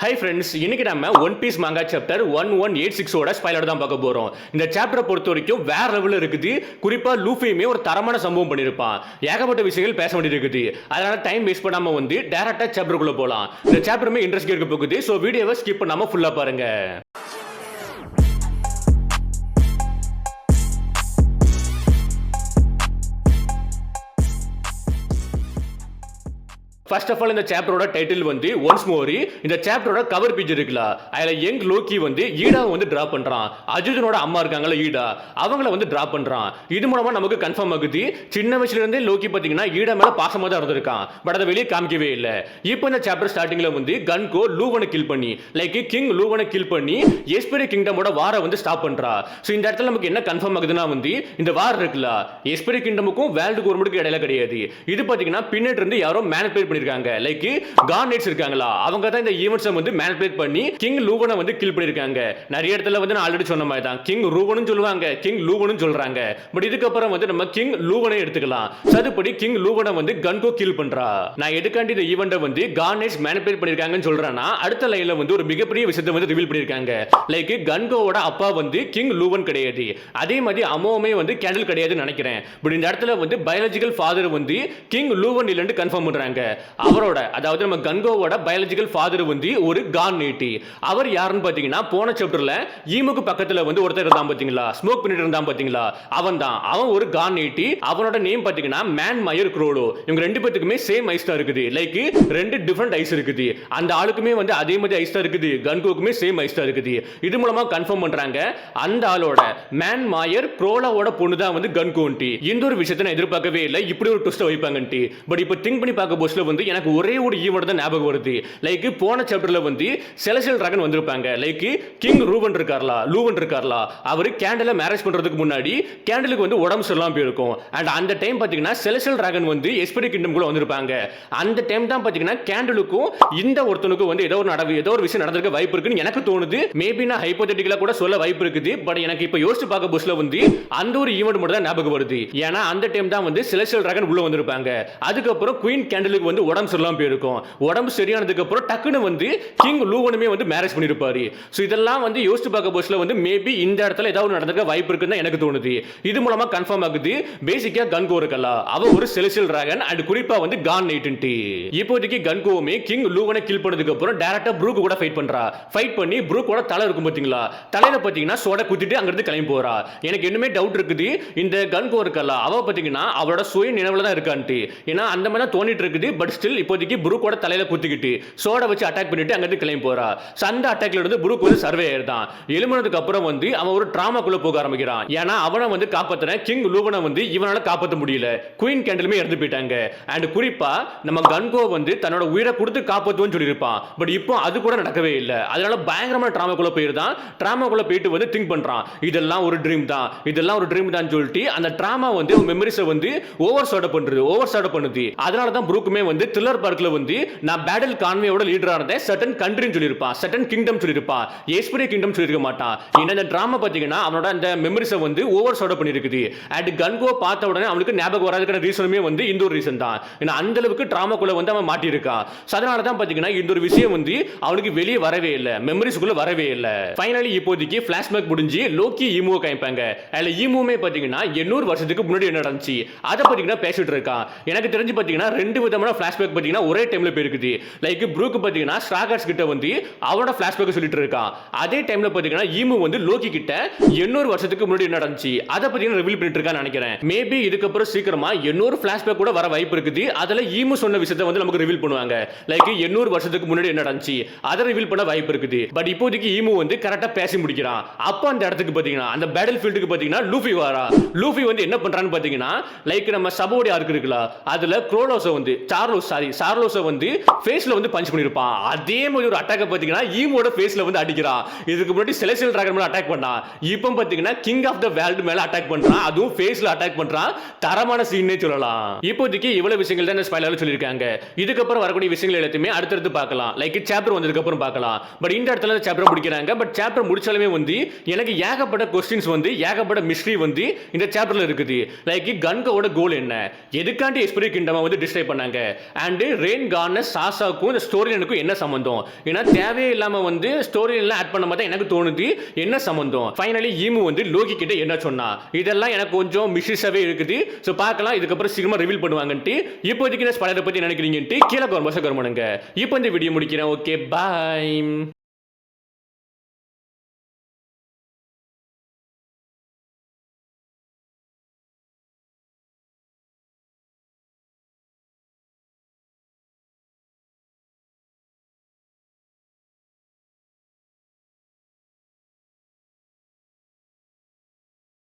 Hi friends, இன்னைக்கு நம்ம one piece மாங்கா சாப்டர் 1186 ஸ்பாயிலர் தான் பார்க்க போறோம். இந்த சாப்டரை பொறுத்த வரைக்கும் வேற லெவலில் இருக்குது. குறிப்பா லூஃபியுமே ஒரு தரமான சம்பவம் பண்ணியிருப்பான். ஏகப்பட்ட விஷயங்கள் பேச வேண்டியது இருக்குது. அதனால டைம் வேஸ்ட் பண்ணாம டைரக்டா சாப்டருக்குள்ள போலாம். இந்த சாப்டருமே இன்ட்ரெஸ்ட் இருக்க போகுது. ஸோ வீடியோவை ஸ்கிப் பண்ணாம ஃபுல்லா பாருங்க. ஃபர்ஸ்ட் ஆஃப் ஆல் இந்த சாப்டரோட டைட்டில் ஒன்ஸ் மோர். இந்த சாப்டரோட கவர் பேஜ் இருக்குல்ல, அதுல யங் லோக்கி ஈடாவை டிரா பண்றான். அர்ஜுனோட அம்மா இருக்காங்கல்ல ஈடா, அவங்கள டிரா பண்றான். இது மூலமா நமக்கு கன்ஃபார்ம் ஆகுது சின்ன வயசுல இருந்தே லோக்கி பாத்தீங்கன்னா ஈடா மேல பாசமா தான் இருந்திருக்கான். பட் அதை வெளியே காமிக்கவே இல்லை. இப்போ இந்த சாப்டர் ஸ்டார்டிங்ல கன்கோ லூவனை கில் பண்ணி கிங் லூவனை கில் பண்ணி எஸ்பிரி கிங்டமோட வார ஸ்டாப் பண்றா. சோ இந்த இடத்துல நமக்கு என்ன கன்ஃபார்ம் ஆகுதுன்னா இந்த வார் இருக்குல்ல, எஸ்பிரி கிங்டமுக்கும் வேர்ல்டு கவர்மெண்ட்டுக்கு இடையில கிடையாது. இது பாத்தீங்கன்னா பின்னாடி இருந்து யாரோ மேனிபுலேட் இருக்காங்க. லைக் கார்னெட்ஸ் இருக்காங்களா, அவங்க தான் இந்த ஈவென்ட்ஸை மேனிபுலேட் பண்ணி கிங் லூவனை கில் பண்ணிருக்காங்க. நிறைய இடத்துல நான் ஆல்ரெடி சொன்ன மாதிரி தான் கிங் ரூவனும் சொல்லுவாங்க, கிங் லூவனும் சொல்றாங்க. பட் இதுக்கப்புறம் நம்ம கிங் லூவனை எடுத்துக்கலாம். அதுபடி கிங் லூவனை கன்கோ கில் பண்றா. நான் எதுக்காண்டி இந்த ஈவென்ட்டை கார்னெட்ஸ் மேனிபுலேட் பண்ணிருக்காங்கன்னு சொல்றேன்னா, அடுத்த லைன்ல ஒரு மிகப்பெரிய விஷயத்தை ரிவீல் பண்ணிருக்காங்க. லைக் கன்கோவோட அப்பா கிங் லூவன் கிடையாது. அதே மாதிரி அம்மாவுமே கேண்டில் கிடையாதுன்னு நினைக்கிறேன். பட் இந்த இடத்துல பயாலஜிக்கல் ஃபாதர் கிங் லூவன் இல்லன்னு கன்ஃபார்ம் பண்றாங்க. அவரோட, அதாவது நம்ம கன்கோவோட பயாலஜிக்கல் ஃபாதர் ஒரு கார்னேட்டி. அவர் யாருன்னு பாத்தீங்கன்னா போன சாப்டர்ல ஈமுக்கு பக்கத்துல ஒருத்தர் இருந்தான் பாத்தீங்களா, ஸ்மோக் பண்ணிட்டு இருந்தான் பாத்தீங்களா, அவன் தான். அவன் ஒரு கார்னேட்டி. அவனோட நேம் பாத்தீங்கன்னா மேன் மயர் குரோலோ. இவங்க ரெண்டு பேத்துக்குமே சேம் ஐஸ் தான் இருக்குது. லைக் ரெண்டு டிஃபரண்ட் ஐஸ் இருக்குது. அந்த ஆளுக்குமே அதே மாதிரி ஐஸ் தான் இருக்குது, கன்கோக்குமே சேம் ஐஸ் தான் இருக்குது. இது மூலமா கன்ஃபார்ம் பண்றாங்க அந்த ஆளோட மேன் மாயர் குரோலோவோட பொண்ணு தான் கன்கோன்ட்டி. இந்த ஒரு விஷயத்தை நான் எதிர்பார்க்கவே இல்லை, இப்படி ஒரு ட்விஸ்ட் வைப்பாங்கன்ட்டு. பட் இப்போ திங்க் பண்ணி பார்க்க போஸ்ட்ல எனக்கு ஒரே ஒரு ஈவென்ட் தான் ஞாபகம் வருது. லைக் போன சாப்டர்ல செலஸ்டியல் டிராகன் வந்திருப்பாங்க. லைக் கிங் லூவன் இருக்கார்ல, அவர் கேண்டல மேரேஜ் பண்றதுக்கு முன்னாடி கேண்டலுக்கு உடம்பு சரியில்லாம போயிருக்கும். அண்ட் அந்த டைம் பாத்தீங்கன்னா செலஸ்டியல் டிராகன் எஸ்பிரி கிங்டம் குள்ள வந்திருப்பாங்க. அந்த டைம் தான் பாத்தீங்கன்னா கேண்டலுக்கும் இந்த ஒருத்தனுக்கும் ஏதோ ஒரு விஷயம் நடந்திருக்க வாய்ப்பு இருக்குன்னு எனக்கு தோணுது. மேபி நான் ஹைப்போதெட்டிக்கலா கூட சொல்ல வாய்ப்பு இருக்குது. பட் எனக்கு இப்ப யோசிச்சு பார்க்க புஷ்ல அந்த ஒரு ஈவென்ட் மட்டும் தான் ஞாபகம் வருது. ஏன்னா அந்த டைம் தான் செலஸ்டியல் டிராகன் உள்ள வந்திருப்பாங்க. அதுக்கப்புறம் குயின் கேண்டலுக்கு உடம்பு சரியில்லாம போயிருக்கும். உடம்பு சரியானதுக்கு அப்புறம் டக்குன்னு கிங் லூவனுமே மேரேஜ் பண்ணிருப்பாரு. சோ இதெல்லாம் யோசிச்சு பார்க்க போஸ்ட்ல மேபி இந்த இடத்துல ஏதாவது நடந்திருக்க வாய்ப்பு இருக்குன்னு எனக்கு தோணுது. இது மூலமா கன்ஃபார்ம் ஆகுது பேசிக்கா கன்கோ இருக்கல, அவ ஒரு செலஸ்டியல் டிராகன். அண்ட் குறிப்பா கார்னேட்டி. இப்போதைக்கு கன்கோவுமே கிங் லூவனை கில் பண்ணதுக்கு அப்புறம் டைரக்டா ப்ரூக் கூட ஃபைட் பண்றா. ஃபைட் பண்ணி ப்ரூக்கோட தலை இருக்கும் பாத்தீங்களா, தலையில பாத்தீங்கன்னா சோட குத்திட்டு அங்க இருந்து கிளம்பி போறா. எனக்கு இன்னுமே டவுட் இருக்குது, இந்த கன்கோ இருக்கல அவ பாத்தீங்கன்னா அவளோட சுய நினைவுல தான் இருக்கான்ட்டு. ஏன்னா அந்த மாதிரி தான் தோணிட்டு இருக்குது. பட் ஸ்டில் இப்போதைக்கு ப்ரூக்கோட தலையில குத்திக்கிட்டு சோட வச்சு அட்டாக் பண்ணிட்டு அங்க இருந்து கிளம்பி போறா. அந்த அட்டாக்ல இருந்து ப்ரூக் சர்வே ஆயிருந்தான். எழுமனதுக்கு அப்புறம் அவன் ஒரு டிராமாக்குள்ள போக ஆரம்பிக்கிறான். ஏன்னா அவனை காப்பாத்தின கிங் லூவனை இவனால காப்பாற்ற முடியல. குயின் கேண்டலுமே இறந்து போயிட்டாங்க. அண்ட் குறிப்பா நம்ம கன்கோ தன்னோட உயிரை கொடுத்து காப்பாத்துவோன்னு சொல்லியிருப்பான். பட் இப்போ அது கூட நடக்கவே இல்லை. அதனால பயங்கரமான டிராமாக்குள்ள போயிருந்தான். டிராமாக்குள்ள போயிட்டு திங்க் பண்றான், இதெல்லாம் ஒரு ட்ரீம் தான் சொல்லிட்டு அந்த டிராமா மெமரிஸை ஓவர் ஷாடோ பண்ணுது. அதனால தான் ப்ரூக்குமே த்ரில்லர் பார்க்ல நான் பேட்டில் கான்வேயோட லீடரா இருந்தேன், சர்டன் கண்ட்ரின்னு சொல்லியிருப்பான், சர்டன் கிங்டம் சொல்லியிருப்பான், எஸ்பிரி கிங்டம் சொல்லியிருக்க மாட்டான். இந்த டிராமா பாத்தீங்கன்னா அவனோட அந்த மெமரிஸை ஓவர் ஷாடோ பண்ணிருக்குது. அண்ட் கன்கோ பார்த்த உடனே அவனுக்கு ஞாபகம் வராதுக்கான ரீசனுமே இந்த ஒரு ரீசன் தான். ஏன்னா அந்த அளவுக்கு டிராமாக்குள்ள அவன் மாட்டியிருக்கான். அதனால தான் பாத்தீங்கன்னா இந்த ஒரு விஷயம் அவனுக்கு வெளியே வரவே இல்லை, மெமரிஸ்க்குள்ள வரவே இல்லை. ஃபைனலி இப்போதைக்கு ஃபிளாஷ்பேக் முடிஞ்சு லோக்கி ஈமுவை காமிப்பாங்க. அதுல ஈமுமே பாத்தீங்கன்னா 800 வருஷத்துக்கு முன்னாடி என்ன நடந்துச்சு அதை பாத்தீங்கன்னா பேசிட்டு இருக்கான். எனக்கு தெரிஞ்சு பாத்தீங்கன்னா ரெண்டு விதமான ஃபிளாஷ்பேக் பாத்தீங்கன்னா ஒரே டைம்ல போயிருக்குது. லைக் ப்ரூக் பாத்தீங்கன்னா ஸ்ட்ராகர்ஸ் கிட்ட அவனோட ஃபிளாஷ்பேக் சொல்லிட்டு இருக்கான். அதே டைம்ல பாத்தீங்கன்னா ஈமு லோக்கி கிட்ட 800 வருஷத்துக்கு முன்னாடி என்ன நடந்துச்சு அதை பாத்தீங்கன்னா ரிவீல் பண்ணிட்டு இருக்கான்னு நினைக்கிறேன். மேபி இதுக்கப்புறம் சீக்கிரமா 800 ஃபிளாஷ்பேக் கூட வர வாய்ப்பு இருக்குது. அதுல ஈமு சொன்ன விஷயத்தை நமக்கு ரிவீல் பண்ணுவாங்க. லைக் 800 வருஷத்துக்கு முன்னாடி என்ன நடந்துச்சு அதை ரிவீல் பண்ண வாய்ப்பு இருக்குது. பட் இப்போதைக்கு ஈமு கரெக்டா பேசி முடிக்கிறான். அப்ப அந்த இடத்துக்கு பாத்தீங்கன்னா அந்த பேட்டில் ஃபீல்டுக்கு பாத்தீங்கன்னா லூஃபி வாரா. லூஃபி என்ன பண்றான்னு பாத்தீங்கன்னா லைக் நம்ம சபோடி ஆர்க் இருக்குல்ல, அதுல குரோலோஸ சார்லோஸ ஃபேஸ்ல பஞ்ச் பண்ணிருப்பான். அதே மாதிரி ஒரு அட்டாக் பாத்தீங்கன்னா ஈமோட ஃபேஸ்ல அடிக்கிறான். இதுக்கு முன்னாடி செலஸ்டியல் டிராகன் மேல அட்டாக் பண்ணான். இப்போ பாத்தீங்கன்னா கிங் ஆஃப் தி வேர்ல்ட் மேல அட்டாக் பண்றான். அதுவும் ஃபேஸ்ல அட்டாக் பண்றான். தரமான சீன்னே சொல்லலாம். இப்போதைக்கு இவ்வளவு விஷயங்கள் தான் ஸ்பாயிலர்ல சொல்லிருக்காங்க. இதுக்கப்புறம் வரக்கூடிய விஷயங்கள் எல்லாத்தையுமே அடுத்தடுத்து பார்க்கலாம். லைக் சாப்டர் வந்ததுக்கு அப்புறம் பார்க்கலாம். பட் இந்த இடத்துல சாப்டர் முடிக்கிறாங்க. பட் சாப்டர் முடிச்சாலுமே எனக்கு ஏகப்பட்ட क्वेश्चंस ஏகப்பட்ட மிஸ்ட்ரி இந்த சாப்டர்ல இருக்குது. லைக் கன்கோவோட கோல் என்ன, எதுக்காண்டி எஸ்பிரி கிங்டம் டிஸ்ட்ராய் பண்ணாங்க, அண்ட் ரெயின் கார்னர் சாசாக்கும் இந்த ஸ்டோரி லைனுக்கும் என்ன சம்பந்தம்? ஏன்னா தேவையே இல்லாம வந்து ஸ்டோரி லைன்ல ஆட் பண்ண மாதிரி எனக்கு தோணுது. என்ன சம்பந்தம்? ஃபைனலி ஈமு வந்து லோகி கிட்ட என்ன சொன்னா? இதெல்லாம் எனக்கு கொஞ்சம் மிஸ்ஸாவே இருக்குது. ஸோ பார்க்கலாம் இதுக்கப்புறம் சீக்கிரமா ரிவீல் பண்ணுவாங்கன்ட்டு. இப்போதைக்கு இந்த ஸ்பைடரை பத்தி நினைக்கிறீங்கன்ட்டு கீழே கமெண்ட் பண்ணுங்க. இப்போ இந்த வீடியோ முடிக்கிறேன். Okay bye.